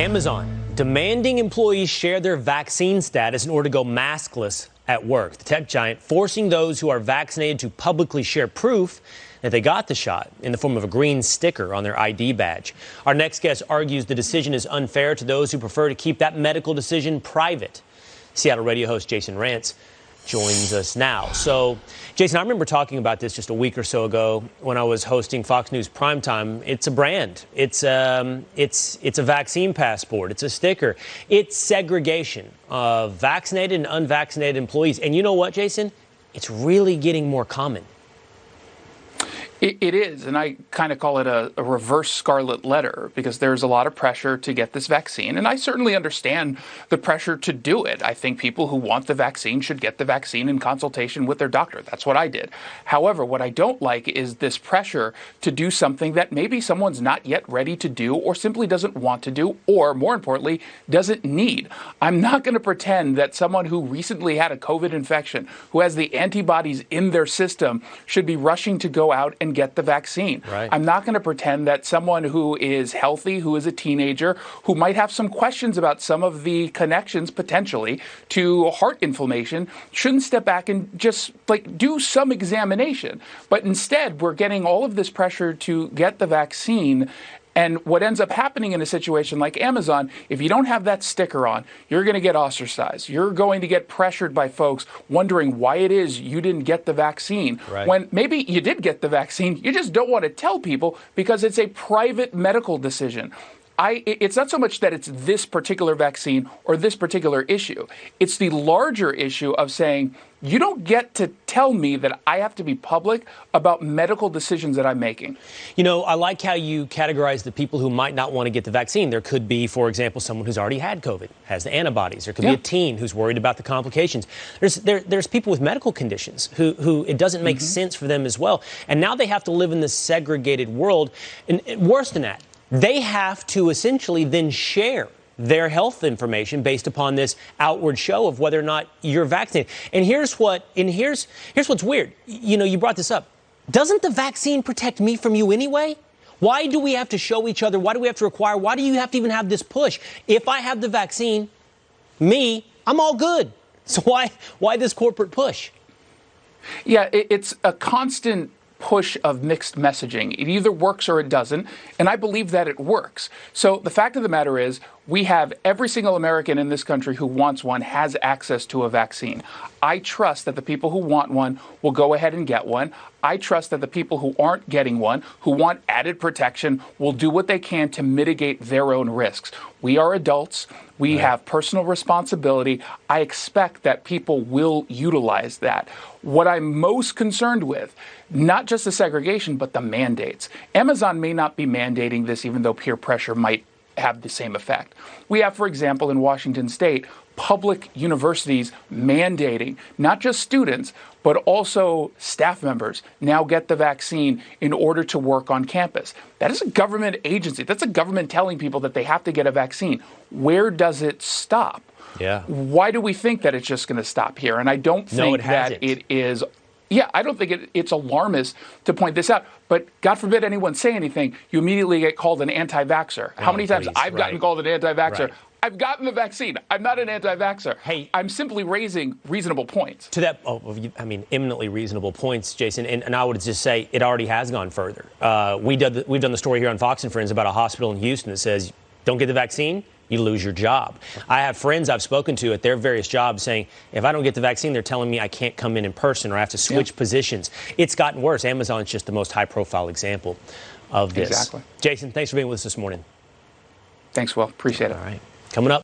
Amazon demanding employees share their vaccine status in order to go maskless at work. The tech giant forcing those who are vaccinated to publicly share proof that they got the shot in the form of a green sticker on their ID badge. Our next guest argues the decision is unfair to those who prefer to keep that medical decision private. Seattle radio host Jason Rantz joins us now. So, Jason, I remember talking about this just a week or so ago when I was hosting Fox News Primetime. It's a brand. It's a vaccine passport. It's a sticker. It's segregation of vaccinated and unvaccinated employees. And you know what, Jason? It's really getting more common. It is, and I kind of call it a reverse scarlet letter because there's a lot of pressure to get this vaccine, and I certainly understand the pressure to do it. I think people who want the vaccine should get the vaccine in consultation with their doctor. That's what I did. However, what I don't like is this pressure to do something that maybe someone's not yet ready to do or simply doesn't want to do or, more importantly, doesn't need. I'm not going to pretend that someone who recently had a COVID infection, who has the antibodies in their system, should be rushing to go out and get the vaccine. Right. I'm not going to pretend that someone who is healthy, who is a teenager, who might have some questions about some of the connections potentially to heart inflammation shouldn't step back and just do some examination. But instead, we're getting all of this pressure to get the vaccine. And what ends up happening in a situation like Amazon, if you don't have that sticker on, you're going to get ostracized. You're going to get pressured by folks wondering why it is you didn't get the vaccine. Right. When maybe you did get the vaccine, you just don't want to tell people because it's a private medical decision. It's not so much that it's this particular vaccine or this particular issue. It's the larger issue of saying, you don't get to tell me that I have to be public about medical decisions that I'm making. You know, I like how you categorize the people who might not want to get the vaccine. There could be, for example, someone who's already had COVID, has the antibodies. There could be a teen who's worried about the complications. There's people with medical conditions who it doesn't make sense for them as well. And now they have to live in this segregated world. And worse than that, they have to essentially then share their health information based upon this outward show of whether or not you're vaccinated. And here's what's weird. You know, you brought this up. Doesn't the vaccine protect me from you anyway? Why do we have to show each other? Why do we have to require? Why do you have to even have this push? If I have the vaccine, I'm all good. So why this corporate push? Yeah, it's a constant push of mixed messaging. It either works or it doesn't, and I believe that it works. So the fact of the matter is, we have every single American in this country who wants one has access to a vaccine. I trust that the people who want one will go ahead and get one. I trust that the people who aren't getting one, who want added protection, will do what they can to mitigate their own risks. We are adults. We have personal responsibility. I expect that people will utilize that. What I'm most concerned with, not just the segregation, but the mandates. Amazon may not be mandating this, even though peer pressure might have the same effect. We have, for example, in Washington State, public universities mandating not just students, but also staff members now get the vaccine in order to work on campus. That is a government agency. That's a government telling people that they have to get a vaccine. Where does it stop? Yeah. Why do we think that it's just going to stop here? And I don't think that it is. Yeah, I don't think it's alarmist to point this out. But God forbid anyone say anything, you immediately get called an anti-vaxxer. How many times I've gotten called an anti-vaxxer? Right. I've gotten the vaccine. I'm not an anti-vaxxer. Hey, I'm simply raising reasonable points. To that, eminently reasonable points, Jason. And I would just say it already has gone further. We've done the story here on Fox and Friends about a hospital in Houston that says, don't get the vaccine, you lose your job. I have friends I've spoken to at their various jobs saying, if I don't get the vaccine, they're telling me I can't come in person or I have to switch positions. It's gotten worse. Amazon's just the most high-profile example of this. Exactly. Jason, thanks for being with us this morning. Thanks, Will. Appreciate it. All right. Coming up.